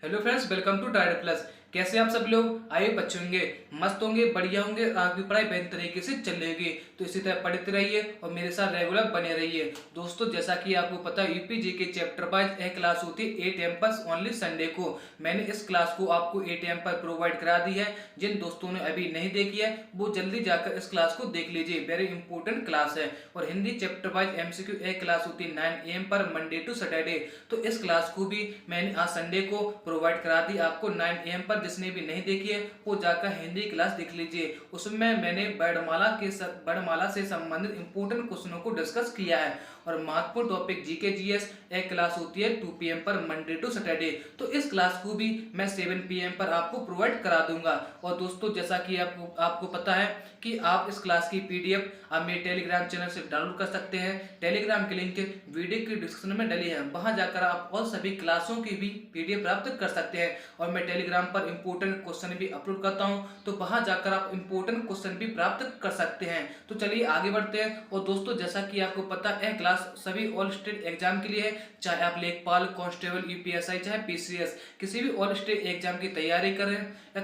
Hello friends, welcome to Tyre Plus. कैसे आप सब लोग? आए बच्चे होंगे, मस्त होंगे, बढ़िया होंगे, आपकी पढ़ाई बेहतर तरीके से चल रही होगी। तो इसी तरह पढ़ते रहिए और मेरे साथ रेगुलर बने रहिए। दोस्तों, जैसा कि आपको पता है, यूपीजी के चैप्टर वाइज एक क्लास होती है 8 AM पर ओनली संडे को। मैंने इस क्लास को आपको 8 AM पर प्रोवाइड करा दी है। जिन दोस्तों ने अभी नहीं देखी है वो जल्दी जाकर इस क्लास को देख लीजिए। वेरी इंपॉर्टेंट क्लास है। और हिंदी चैप्टर वाइज एमसीक्यू एक क्लास होती है 9 AM पर मंडे टू सैटरडे। तो इस क्लास को भी मैंने आज संडे को प्रोवाइड करा दी आपको 9 AM पर। जिसने भी नहीं देखी है वो जाकर हिंदी क्लास देख लीजिए। उसमें मैंने वर्णमाला से संबंधित इंपोर्टेंट क्वेश्चनों को डिस्कस किया है। और महत्वपूर्ण टॉपिक जीके जीएस एक क्लास होती है 2 PM पर मंडे टू सैटरडे। तो इस क्लास को भी मैं 7 PM पर आपको प्रोवाइड करा दूंगा। और दोस्तों, जैसा कि आपको पता है कि आप इस क्लास की पीडीएफ आप मेरे टेलीग्राम चैनल से डाउनलोड कर सकते हैं। टेलीग्राम की लिंक वीडियो की डिस्क्रिप्शन में डली है, वहां जाकर आप और सभी क्लासों की भी पीडीएफ प्राप्त कर सकते हैं। और मैं टेलीग्राम पर इंपोर्टेंट क्वेश्चन भी अपलोड करता हूं, तो वहां जाकर आप इंपोर्टेंट क्वेश्चन भी प्राप्त कर सकते हैं। तो चलिए आगे बढ़ते हैं। और दोस्तों, जैसा कि आपको पता है, यह क्लास सभी ऑल स्टेट एग्जाम के लिए है। चाहे आप लेखपाल, कांस्टेबल, यूपीएसआई, चाहे पीसीएस, किसी भी ऑल स्टेट एग्जाम की तैयारी कर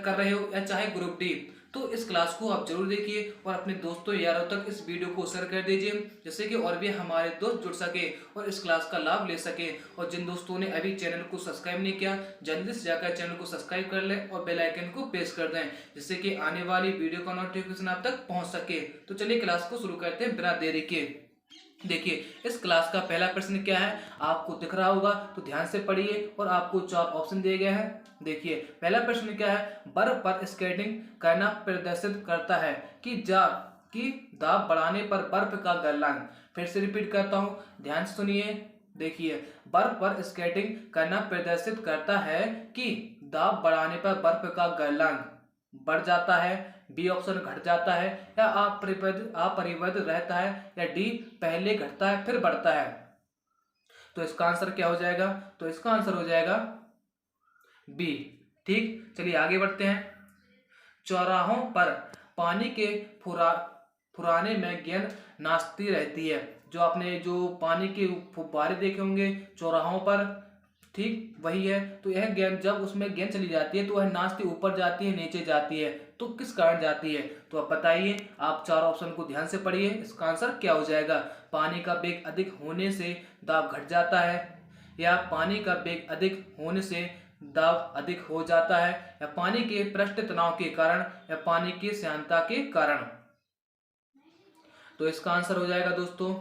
रहे हो या चाहे ग्रुप डी, तो इस क्लास को आप जरूर देखिए और अपने दोस्तों यारों तक इस वीडियो को शेयर कर दीजिए, जिससे कि और भी हमारे दोस्त जुड़ सके और इस क्लास का लाभ ले सके। और जिन दोस्तों ने अभी चैनल को सब्सक्राइब नहीं किया, जल्दी से जाकर चैनल को सब्सक्राइब कर लें और बेल आइकन को प्रेस कर दें, जिससे कि आने वाली वीडियो का नोटिफिकेशन आप तक पहुंच सके। तो चलिए क्लास को शुरू करते हैं बिना देरी के। देखिए, इस क्लास का पहला प्रश्न क्या है, आपको दिख रहा होगा, तो ध्यान से पढ़िए। और आपको 4 ऑप्शन दिए गए हैं। देखिए, पहला प्रश्न क्या है, बर्फ पर स्केटिंग करना प्रदर्शित करता है कि दाब बढ़ाने पर बर्फ का गलनांक। फिर से रिपीट करता हूं, ध्यान से सुनिए। देखिए, बर्फ पर स्केटिंग करना प्रदर्शित करता है कि दाब बढ़ाने पर बर्फ का गलनांक बढ़ जाता है, बी ऑप्शन घट जाता है, या अपरिवर्तित रहता है, या डी पहले घटता है फिर बढ़ता है। तो इसका आंसर क्या हो जाएगा? तो इसका आंसर हो जाएगा बी। ठीक, चलिए आगे बढ़ते हैं। चौराहों पर पानी के फुराने में गेंद नाचती रहती है। जो आपने जो पानी के फुब्बारे देखे होंगे चौराहों पर, ठीक वही है। तो यह गेंद, जब उसमें गेंद चली जाती है तो वह नाचती ऊपर जाती है, नीचे जाती है। तो किस कारण जाती है? तो आप बताइए। आप 4 ऑप्शन को ध्यान से पढ़िए। इसका आंसर क्या हो जाएगा? पानी का वेग अधिक होने से दाब घट जाता है, या पानी का वेग अधिक होने से दाब अधिक हो जाता है, या पानी के पृष्ठ तनाव के कारण, या पानी की श्यानता के कारण। तो इसका आंसर हो जाएगा दोस्तों,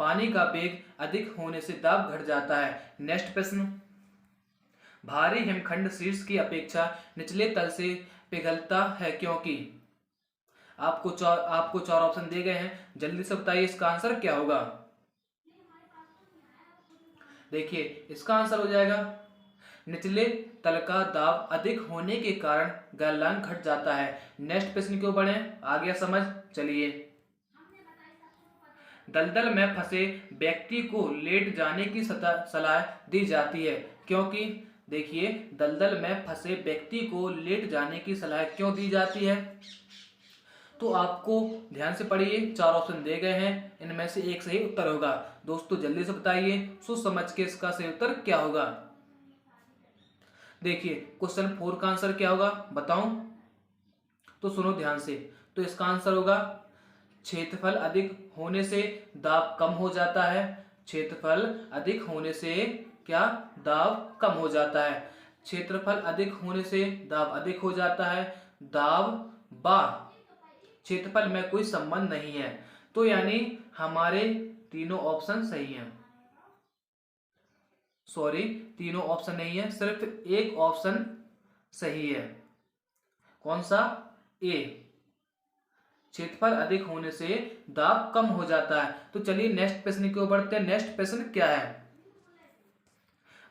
पानी का वेग अधिक होने से दाब घट जाता है। नेक्स्ट प्रश्न, भारी हिमखंड शीर्ष की अपेक्षा निचले तल से पिघलता है क्योंकि। आपको 4 ऑप्शन दिए गए हैं, जल्दी से बताइए इसका आंसर क्या होगा। देखिए, इसका आंसर हो जाएगा, निचले तल का दाब अधिक होने के कारण गलनांक घट जाता है। नेक्स्ट प्रश्न क्यों बढ़े, आ गया समझ? चलिए, दलदल में फंसे व्यक्ति को लेट जाने की सलाह दी जाती है क्योंकि। देखिए, दलदल में फंसे व्यक्ति को लेट जाने की सलाह क्यों दी जाती है? तो आपको ध्यान से पढ़िए, 4 ऑप्शन दिए गए हैं, इनमें से एक सही उत्तर होगा। दोस्तों जल्दी से बताइए, सोच समझ के इसका सही उत्तर क्या होगा। देखिए, क्वेश्चन 4 का आंसर क्या होगा बताऊं? तो सुनो ध्यान से। तो इसका आंसर होगा, क्षेत्रफल अधिक होने से दाब कम हो जाता है। क्षेत्रफल अधिक होने से क्या? दाब कम हो जाता है। क्षेत्रफल अधिक होने से दाब अधिक हो जाता है। दाब बा क्षेत्रफल में कोई संबंध नहीं है। तो यानी हमारे तीनों ऑप्शन सही हैं। सॉरी, तीनों ऑप्शन नहीं है, सिर्फ एक ऑप्शन सही है। कौन सा? ए। क्षेत्रफल अधिक होने से दाब कम हो जाता है। तो चलिए नेक्स्ट प्रश्न की ओर बढ़ते हैं। नेक्स्ट प्रश्न क्या है,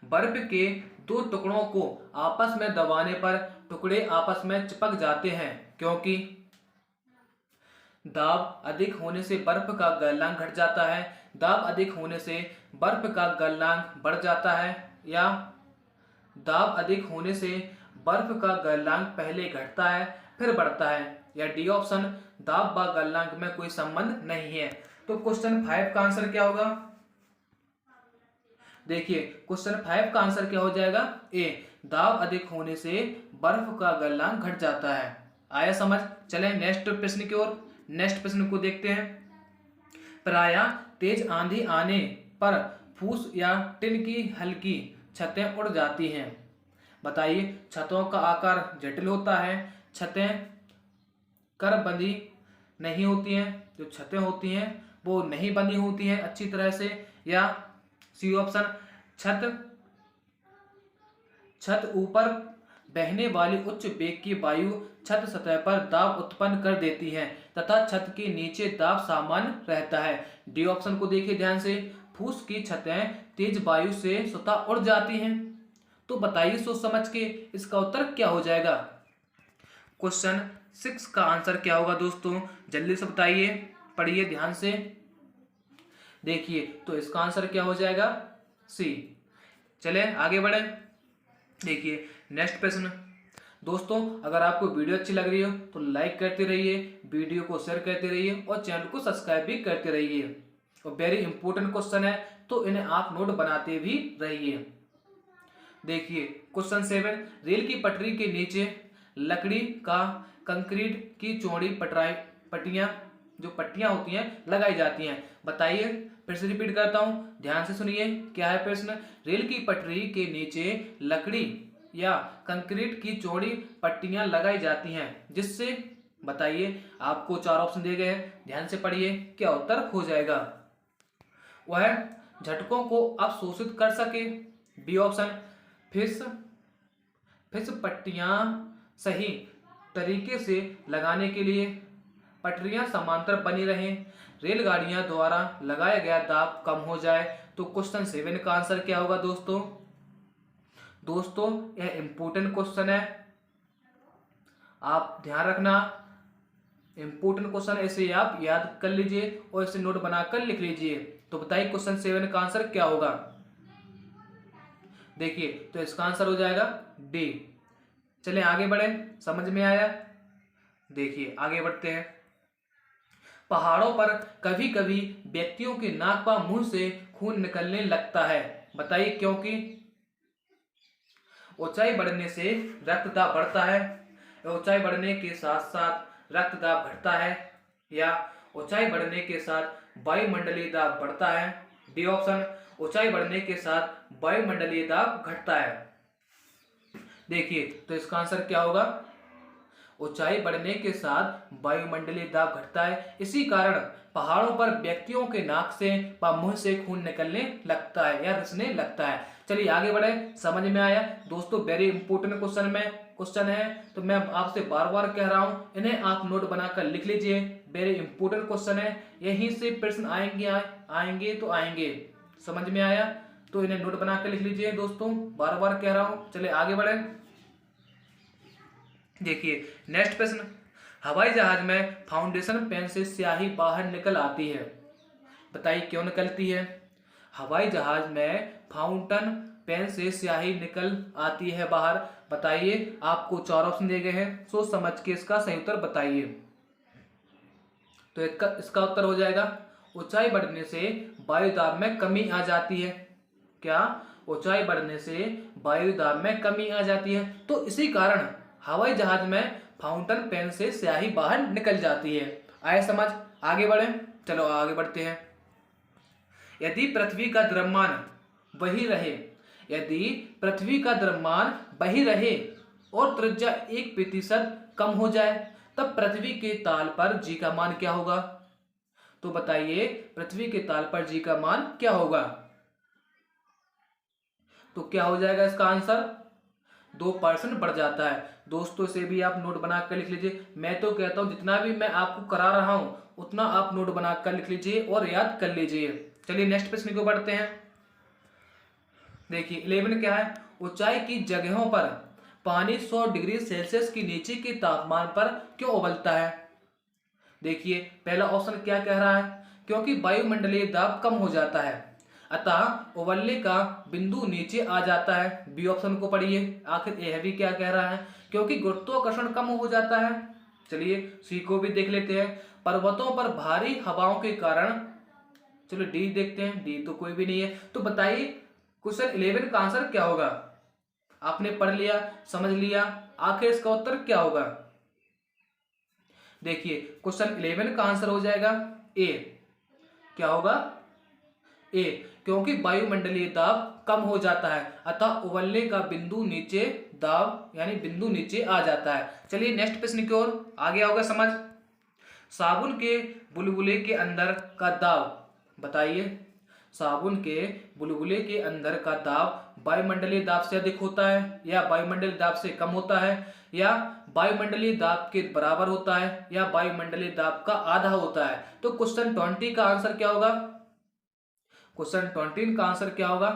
बर्फ के 2 टुकड़ों को आपस में दबाने पर टुकड़े आपस में चिपक जाते हैं क्योंकि। दाब अधिक होने से बर्फ का गलनांक घट जाता है, दाब अधिक होने से बर्फ का गलनांक बढ़ जाता है, या दाब अधिक होने से बर्फ का गलनांक पहले घटता है फिर बढ़ता है, या डी ऑप्शन, दाब व गलनांक में कोई संबंध नहीं है। तो क्वेश्चन 5 का आंसर क्या होगा? देखिए क्वेश्चन 5 का आंसर क्या हो जाएगा, ए, दाब अधिक होने से बर्फ का गलनांक घट जाता है। आया समझ। चलें नेक्स्ट प्रश्न की ओर। नेक्स्ट प्रश्न को देखते हैं। प्रायः तेज आंधी आने पर फूस या टिन की हल्की छतें उड़ जाती हैं। बताइए छतों का आकार जटिल होता है, छतें कर बंधी नहीं होती हैं, जो छतें होती हैं वो नहीं बंधी होती हैं अच्छी तरह से, या सी ऑप्शन छत छत ऊपर बहने वाली उच्च वेग की वायु छत सतह पर दाब उत्पन्न कर देती है तथा छत के नीचे दाब सामान्य रहता है। डी ऑप्शन को देखिए ध्यान से, फूस की छतें तेज वायु से स्वतः उड़ जाती हैं। तो बताइए सोच समझ के इसका उत्तर क्या हो जाएगा। क्वेश्चन 6 का आंसर क्या होगा दोस्तों, जल्दी से बताइए, पढ़िए ध्यान से। देखिए तो इसका आंसर क्या हो जाएगा, सी। चले आगे बढ़े। देखिए नेक्स्ट प्रश्न। दोस्तों अगर आपको वीडियो अच्छी लग रही हो तो लाइक करते रहिए, वीडियो को शेयर करते रहिए और चैनल को सब्सक्राइब भी करते रहिए। और वेरी इंपॉर्टेंट क्वेश्चन है तो इन्हें आप नोट बनाते भी रहिए। देखिए क्वेश्चन 7, रेल की पटरी के नीचे लकड़ी का कंक्रीट की चौड़ी पट्टियां जो पट्टियां होती हैं लगाई जाती हैं। बताइए, फिर से रिपीट करता हूं, ध्यान से सुनिए क्या है प्रश्न। रेल की पटरी के नीचे लकड़ी या कंक्रीट की चौड़ी पट्टियां लगाई जाती हैं जिससे, बताइए आपको 4 ऑप्शन दिए गए हैं, ध्यान से पढ़िए क्या उत्तर हो जाएगा। वह झटकों को अवशोषित कर सके। बी ऑप्शन फिस पट्टियां सही तरीके से लगाने के लिए पटरियां समांतर बनी रहें, रेलगाड़ियां द्वारा लगाया गया दाब कम हो जाए। तो क्वेश्चन 7 का आंसर क्या होगा दोस्तों। दोस्तों यह इंपॉर्टेंट क्वेश्चन है, आप ध्यान रखना। इंपॉर्टेंट क्वेश्चन ऐसे आप याद कर लीजिए और इसे नोट बनाकर लिख लीजिए। तो बताइए क्वेश्चन 7 का आंसर क्या होगा। देखिए तो इसका आंसर हो जाएगा डी। चलिए आगे बढ़े, समझ में आया। देखिए आगे बढ़ते हैं। पहाड़ों पर कभी कभी व्यक्तियों के नाक व मुंह से खून निकलने लगता है। बताइए क्योंकि ऊंचाई बढ़ने से रक्तदाब बढ़ता है, ऊंचाई बढ़ने के साथ साथ रक्तदाब घटता है, या ऊंचाई बढ़ने के साथ वायुमंडलीय दाब बढ़ता है। डी ऑप्शन ऊंचाई बढ़ने के साथ वायुमंडलीय दाब घटता है। देखिए तो इसका आंसर क्या होगा, ऊंचाई बढ़ने के साथ वायुमंडलीय दाब घटता है, इसी कारण पहाड़ों पर व्यक्तियों के नाक से व मुंह से खून निकलने लगता है या रिसने लगता है। चलिए आगे बढ़े, समझ में आया दोस्तों। वेरी इंपॉर्टेंट क्वेश्चन है तो मैं आपसे बार बार कह रहा हूं, इन्हें आप नोट बनाकर लिख लीजिए। वेरी इंपॉर्टेंट क्वेश्चन है, यहीं से प्रश्न आएंगे तो आएंगे। समझ में आया तो इन्हें नोट बनाकर लिख लीजिए दोस्तों, बार बार कह रहा हूं। चलिए आगे बढ़े। देखिए नेक्स्ट प्रश्न। हवाई जहाज में फाउंडेशन पेन से स्याही बाहर निकल आती है। बताइए क्यों निकलती है। हवाई जहाज में फाउंटेन पेन से स्याही निकल आती है बाहर। बताइए, आपको 4 ऑप्शन दिए गए हैं, सोच समझ के इसका सही उत्तर बताइए। तो इसका उत्तर हो जाएगा ऊंचाई बढ़ने से वायु दाब में कमी आ जाती है। क्या, ऊंचाई बढ़ने से वायु दाब में कमी आ जाती है, तो इसी कारण हवाई जहाज में फाउंटेन पेन से स्याही बाहर निकल जाती है। आए समझ, आगे बढ़े। चलो आगे बढ़ते हैं। यदि पृथ्वी का द्रव्यमान वही रहे, यदि पृथ्वी का द्रव्यमान वही रहे और त्रिज्या 1% कम हो जाए तब पृथ्वी के ताल पर जी का मान क्या होगा। तो बताइए पृथ्वी के ताल पर जी का मान क्या होगा। तो क्या हो जाएगा इसका आंसर, 2% बढ़ जाता है। दोस्तों इसे भी आप नोट बनाकर लिख लीजिए। मैं तो कहता हूं जितना भी मैं आपको करा रहा हूं उतना आप नोट बनाकर लिख लीजिए और याद कर लीजिए। चलिए नेक्स्ट प्रश्न को बढ़ते हैं। देखिए 11 क्या है, ऊंचाई की जगहों पर पानी 100 डिग्री सेल्सियस के नीचे के तापमान पर क्यों उबलता है। देखिए पहला ऑप्शन क्या कह रहा है, क्योंकि वायुमंडलीय दाब कम हो जाता है अतः उबलने का बिंदु नीचे आ जाता है। बी ऑप्शन को पढ़िए, आखिर यह भी क्या कह रहा है, क्योंकि गुरुत्वाकर्षण कम हो जाता है। चलिए सी को भी देख लेते हैं, पर्वतों पर भारी हवाओं के कारण। चलो डी देखते हैं, डी तो कोई भी नहीं है। तो बताइए क्वेश्चन 11 का आंसर क्या होगा? आपने पढ़ लिया, समझ लिया, आखिर इसका उत्तर क्या होगा? देखिए क्वेश्चन 11 का आंसर हो जाएगा ए। क्या होगा? ए, क्योंकि वायुमंडलीय दाब कम हो जाता है अतः उबलने का बिंदु नीचे, दाब यानी बिंदु नीचे आ जाता है। चलिए नेक्स्ट प्रश्न की ओर, आ गया होगा समझ। साबुन के बुलबुले के अंदर का दाब बताइए। साबुन के बुलबुले के अंदर का दाब वायुमंडलीय दाब से अधिक होता है या वायुमंडलीय दाब से कम होता है या वायुमंडलीय दाब के बराबर होता है या वायुमंडलीय दाब का आधा होता है? तो क्वेश्चन 20 का आंसर क्या होगा? क्वेश्चन 20 का आंसर क्या होगा?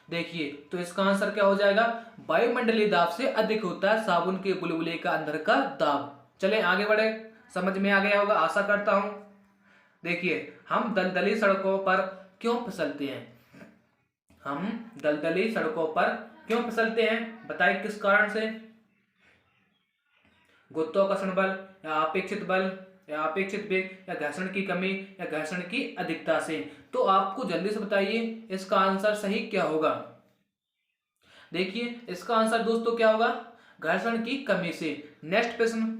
देखिए तो इसका आंसर क्या हो जाएगा? वायुमंडलीय दाब से अधिक होता है साबुन के बुलबुले का अंदर का दाब। चले आगे बढ़े, समझ में आ गया होगा आशा करता हूं। देखिए हम दलदली सड़कों पर क्यों फिसलते हैं? हम दलदली सड़कों पर क्यों फिसलते हैं बताइए, किस कारण से? गुरुत्वाकर्षण बल या अपेक्षित बल या अपेक्षित वेग या घर्षण की कमी या घर्षण की अधिकता से? तो आपको जल्दी से बताइए इसका आंसर सही क्या होगा। देखिए इसका आंसर दोस्तों क्या होगा? घर्षण की कमी से। नेक्स्ट प्रश्न,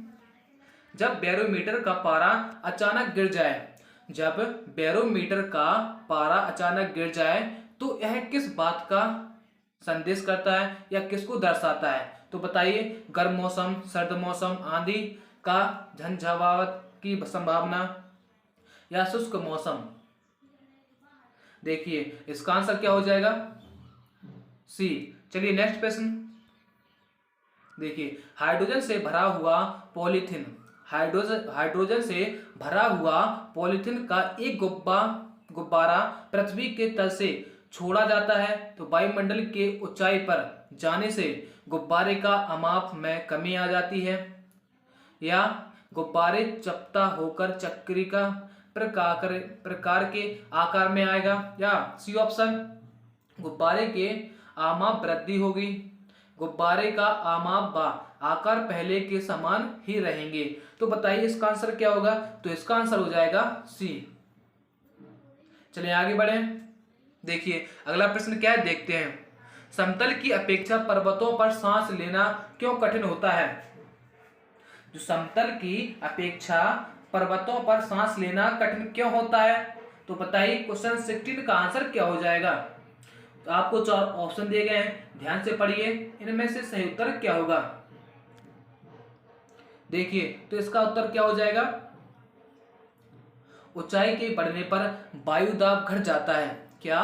जब बैरोमीटर का पारा अचानक गिर जाए, जब बैरोमीटर का पारा अचानक गिर जाए तो यह किस बात का संदेश करता है या किसको दर्शाता है? तो बताइए, गर्म मौसम, सर्द मौसम, आंधी का झंझावात की संभावना या शुष्क मौसम? देखिए इसका आंसर क्या हो जाएगा? सी। चलिए नेक्स्ट प्रश्न, देखिए हाइड्रोजन से भरा हुआ पॉलीथीन, हाइड्रोजन से भरा हुआ पॉलीथीन का एक गुब्बारा पृथ्वी के तल से छोड़ा जाता है तो वायुमंडल के ऊंचाई पर जाने से गुब्बारे का अमाप में कमी आ जाती है या गुब्बारे चपटा होकर चक्री का प्रकार के आकार में आएगा या सी ऑप्शन, गुब्बारे के आमाप वृद्धि होगी, गुब्बारे का आमाप व आकार पहले के समान ही रहेंगे? तो बताइए इसका आंसर क्या होगा? तो इसका आंसर हो जाएगा सी। चलिए आगे बढ़े। देखिए अगला प्रश्न क्या है देखते हैं, समतल की अपेक्षा पर्वतों पर सांस लेना क्यों कठिन होता है? जो समतल की अपेक्षा पर्वतों पर सांस लेना कठिन क्यों होता है? तो बताइए क्वेश्चन 16 का आंसर क्या हो जाएगा? तो आपको 4 ऑप्शन दिए गए हैं, ध्यान से पढ़िए, इनमें से सही उत्तर क्या होगा? देखिए तो इसका उत्तर क्या हो जाएगा? ऊंचाई के बढ़ने पर वायु दाब घट जाता है। क्या?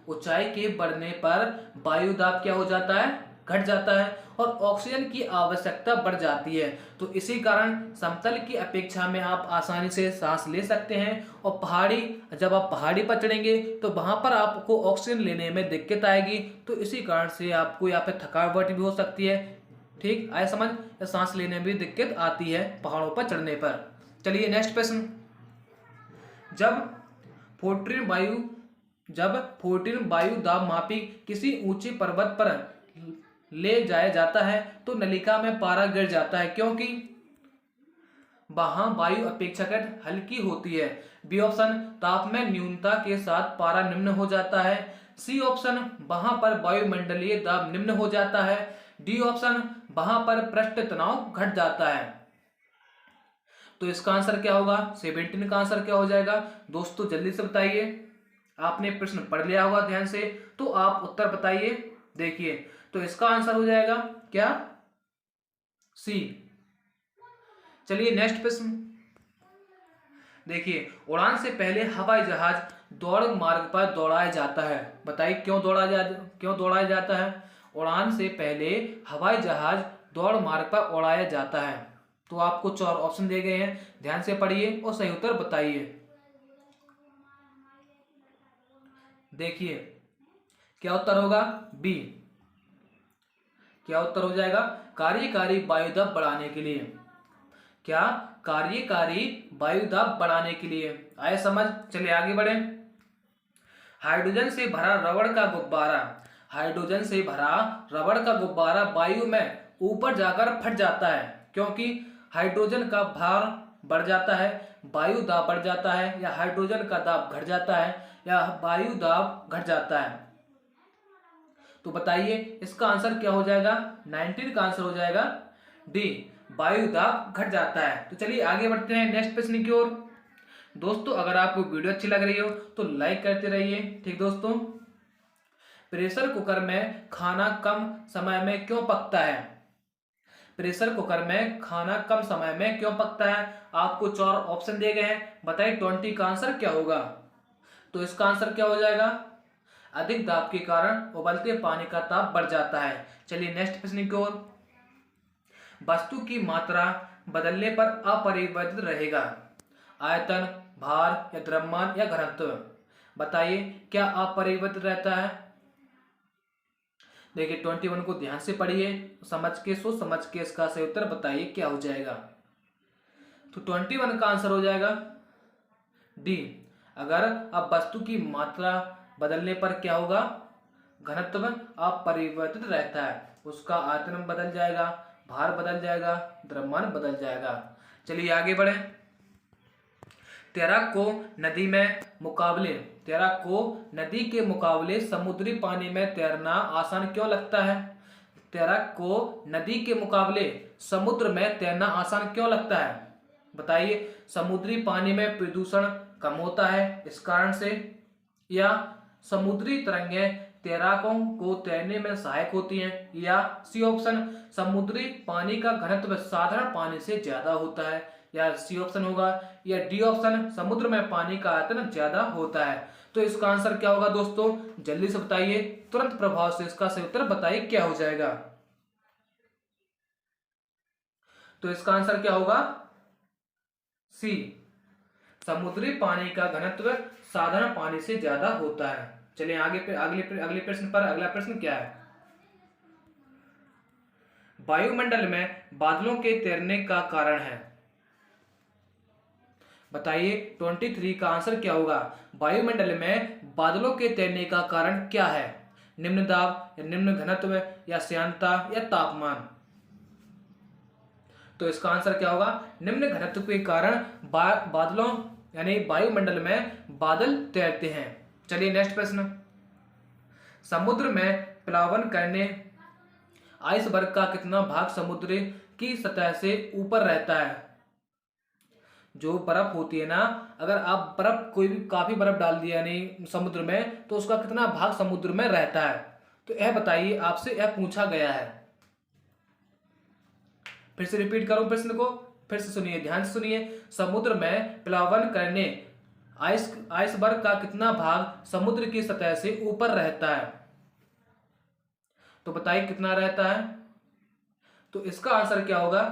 ऊंचाई के बढ़ने पर वायु दाब क्या हो जाता है? घट जाता है और ऑक्सीजन की आवश्यकता बढ़ जाती है। तो इसी कारण समतल की अपेक्षा में आप आसानी से सांस ले सकते हैं और जब आप पहाड़ी पर चढ़ेंगे तो वहां पर आपको ऑक्सीजन लेने में दिक्कत आएगी, तो इसी कारण से आपको यहाँ पे थकावट भी हो सकती है। ठीक आया समझ? सांस लेने में भी दिक्कत आती है पहाड़ों पर चढ़ने पर। चलिए नेक्स्ट प्रश्न, जब 14 वायु दाब मापी किसी ऊंचे पर्वत पर ले जाया जाता है तो नलिका में पारा गिर जाता है क्योंकि वहां वायु अपेक्षाकृत हल्की होती है। बी ऑप्शन, ताप में न्यूनता के साथ पारा निम्न हो जाता है। सी ऑप्शन, वहां पर वायुमंडलीय दाब निम्न हो जाता है। डी ऑप्शन, वहां पर पृष्ठ तनाव घट जाता है। तो इसका आंसर क्या होगा? 17 का आंसर क्या हो जाएगा? दोस्तों जल्दी से बताइए, आपने प्रश्न पढ़ लिया होगा ध्यान से, तो आप उत्तर बताइए। देखिए तो इसका आंसर हो जाएगा क्या? सी। चलिए नेक्स्ट प्रश्न, देखिए उड़ान से पहले हवाई जहाज दौड़ मार्ग पर दौड़ाया जाता है। बताइए क्यों दौड़ाया जाता है? उड़ान से पहले हवाई जहाज दौड़ मार्ग पर उड़ाया जाता है। तो आपको 4 ऑप्शन दिए गए हैं, ध्यान से पढ़िए और सही उत्तर बताइए। देखिए क्या उत्तर होगा? बी। क्या उत्तर हो जाएगा? कार्यकारी वायुदाब बढ़ाने के लिए। क्या? कार्यकारी वायुदाब बढ़ाने के लिए। आए समझ? चलिए आगे बढ़े। हाइड्रोजन से भरा रबड़ का गुब्बारा वायु में ऊपर जाकर फट जाता है क्योंकि हाइड्रोजन का भार बढ़ जाता है, वायु दाब बढ़ जाता है, या हाइड्रोजन का दाब घट जाता है, या वायु दाब घट जाता है? तो बताइए इसका आंसर क्या हो जाएगा? 19 का आंसर हो जाएगा डी, वायु दाब घट जाता है। तो चलिए आगे बढ़ते हैं नेक्स्ट प्रश्न की ओर। दोस्तों अगर आपको वीडियो अच्छी लग रही हो तो लाइक करते रहिए। ठीक दोस्तों, प्रेशर कुकर में खाना कम समय में क्यों पकता है? प्रेशर कुकर में खाना कम समय में क्यों पकता है? आपको 4 ऑप्शन दिए गए हैं, बताइए 20 का आंसर क्या होगा? तो इसका आंसर क्या हो जाएगा? अधिक दाब के कारण उबलते पानी का ताप बढ़ जाता है। चलिए नेक्स्ट प्रश्न की ओर। वस्तु की मात्रा बदलने पर अपरिवर्तित रहेगा, आयतन, भार या द्रव्यमान या घनत्व? बताइए क्या अपरिवर्तित रहता है? देखिए 21 को ध्यान से पढ़िए, समझ के सोच समझ के इसका सही उत्तर बताइए क्या हो जाएगा। तो 21 का आंसर हो जाएगा डी। अगर अब वस्तु की मात्रा बदलने पर क्या होगा? घनत्व अपरिवर्तित रहता है, उसका आयतन बदल जाएगा, भार बदल जाएगा, द्रव्यमान बदल जाएगा। चलिए आगे बढ़े। तैराक को नदी के मुकाबले समुद्री पानी में तैरना आसान क्यों लगता है? तैराक को नदी के मुकाबले समुद्र में तैरना आसान क्यों लगता है? बताइए समुद्री पानी में प्रदूषण कम होता है इस कारण से, या समुद्री तरंगें तैराकों को तैरने में सहायक होती हैं, या सी ऑप्शन समुद्री पानी का घनत्व साधारण पानी से ज्यादा होता है, या सी ऑप्शन होगा, या डी ऑप्शन समुद्र में पानी का आयतन ज्यादा होता है। तो इसका आंसर क्या होगा दोस्तों? जल्दी से बताइए, तुरंत प्रभाव से इसका सही उत्तर बताइए क्या हो जाएगा। तो इसका आंसर क्या होगा? सी, समुद्री पानी का घनत्व साधारण पानी से ज्यादा होता है। चलिए आगे अगले प्रश्न पर। अगला प्रश्न क्या है? वायुमंडल में बादलों के तैरने का कारण है? बताइए 23 का आंसर क्या होगा? वायुमंडल में बादलों के तैरने का कारण क्या है? निम्न दाब या निम्न घनत्व या श्यानता या तापमान? तो इसका आंसर क्या होगा? निम्न घनत्व के कारण बादलों यानी वायुमंडल में बादल तैरते हैं। चलिए नेक्स्ट प्रश्न। समुद्र में प्लावन करने आइसबर्ग का कितना भाग समुद्र की सतह से ऊपर रहता है? जो बर्फ होती है ना, अगर आप कोई भी काफी बर्फ डाल दिया यानी समुद्र में, तो उसका कितना भाग समुद्र में रहता है? तो यह बताइए, आपसे यह पूछा गया है। फिर से रिपीट करूं प्रश्न को, फिर से सुनिए, ध्यान से सुनिए। समुद्र में प्लावन करने आइसबर्ग का कितना भाग समुद्र की सतह से ऊपर रहता है? तो बताइए कितना रहता है? तो इसका आंसर क्या होगा?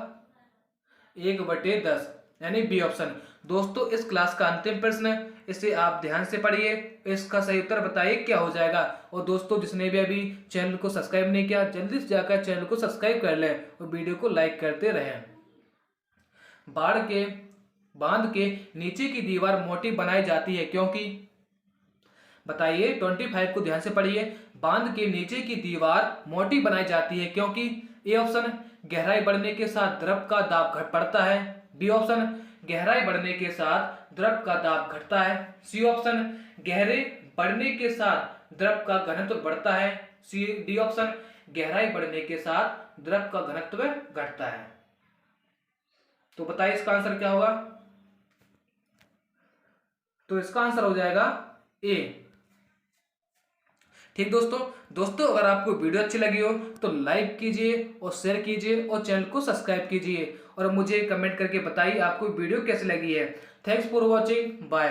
1/10 यानी बी ऑप्शन। दोस्तों इस क्लास का अंतिम प्रश्न है, इसे आप ध्यान से पढ़िए, इसका सही उत्तर बताइए क्या हो जाएगा। और दोस्तों जिसने भी अभी चैनल को सब्सक्राइब नहीं किया, जल्दी से जाकर चैनल को सब्सक्राइब कर लें और वीडियो को लाइक करते रहें। बांध के नीचे की दीवार मोटी बनाई जाती है क्योंकि? बताइए 25 को ध्यान से पढ़िए। बांध के नीचे की दीवार मोटी बनाई जाती है क्योंकि? ए ऑप्शन गहराई बढ़ने के साथ द्रव का दाब घट पड़ता है, बी ऑप्शन गहराई बढ़ने के साथ द्रव का दाब घटता है, सी ऑप्शन गहरे बढ़ने के साथ द्रव का घनत्व बढ़ता है, डी ऑप्शन गहराई बढ़ने के साथ द्रव का घनत्व घटता है। तो बताइए इसका आंसर क्या होगा? तो इसका आंसर हो जाएगा ए। ठीक दोस्तों अगर आपको वीडियो अच्छी लगी हो तो लाइक कीजिए और शेयर कीजिए और चैनल को सब्सक्राइब कीजिए और मुझे कमेंट करके बताइए आपको वीडियो कैसी लगी है। Thanks for watching, bye.